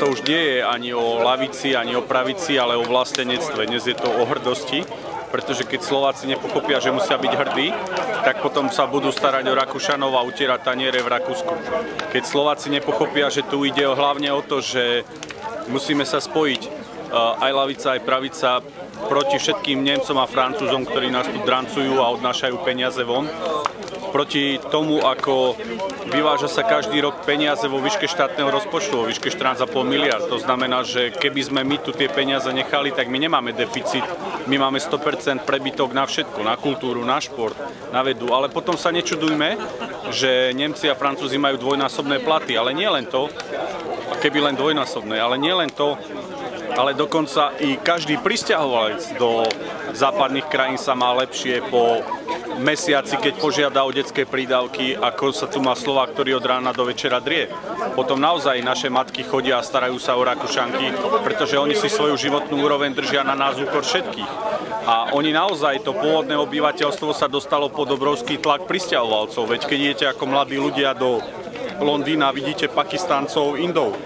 to už nie je ani o lavici, ani o pravici, ale o vlastenectve. Dnes je to o hrdosti, pretože keď Slováci nepochopia, že musia byť hrdí, tak potom sa budú starať o Rakúšanov a utierať taniere v Rakúsku. Keď Slováci nepochopia, že tu ide hlavne o to, že musíme sa spojiť aj lavica, aj pravica proti všetkým Nemcom a Francúzom, ktorí nás tu drancujú a odnášajú peniaze von. Proti tomu, ako vyváža sa každý rok peniaze vo výške štátneho rozpočtu, vo výške 14,5 miliard. To znamená, že keby sme my tu tie peniaze nechali, tak my nemáme deficit. My máme 100% prebytok na všetko, na kultúru, na šport, na vedu. Ale potom sa nečudujme, že Nemci a Francúzi majú dvojnásobné platy. Ale nie len to, keby len dvojnásobné, ale nie len to, ale dokonca i každý prisťahovalec do západných krajín sa má lepšie po mesiaci, keď požiada o detské prídavky, ako sa tu má Slovák, ktorý od rána do večera drie. Potom naozaj naše matky chodia a starajú sa o Rakúšanky, pretože oni si svoju životnú úroveň držia na nás úkor všetkých. A oni naozaj, to pôvodné obyvateľstvo sa dostalo pod obrovský tlak prisťahovalcov. Veď keď idete ako mladí ľudia do Londýna, vidíte Pakistáncov, Indov.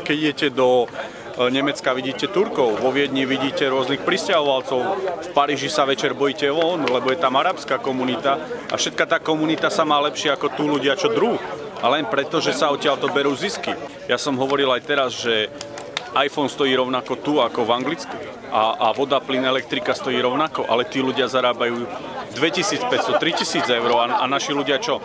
Keď idete do Nemecka, vidíte Turkov, vo Viedni vidíte rôznych prisťahovalcov, v Paríži sa večer bojíte von, lebo je tam arabská komunita a všetka tá komunita sa má lepšie ako tu ľudia, čo druh. A len preto, že sa odtiaľto berú zisky. Ja som hovoril aj teraz, že iPhone stojí rovnako tu ako v Anglicku a voda, plyn, elektrika stojí rovnako, ale tí ľudia zarábajú 2500, 3000 eur a naši ľudia čo?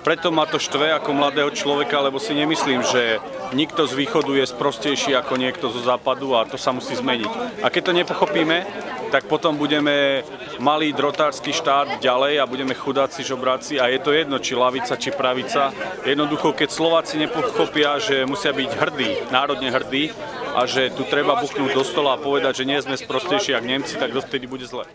Preto ma to štve ako mladého človeka, lebo si nemyslím, že nikto z východu je sprostejší ako niekto zo západu a to sa musí zmeniť. A keď to nepochopíme, tak potom budeme malý drotársky štát ďalej a budeme chudáci, žobráci a je to jedno, či lavica, či pravica. Jednoducho, keď Slováci nepochopia, že musia byť hrdí, národne hrdí a že tu treba buchnúť do stola a povedať, že nie sme sprostejší ako Nemci, tak dovtedy bude zle.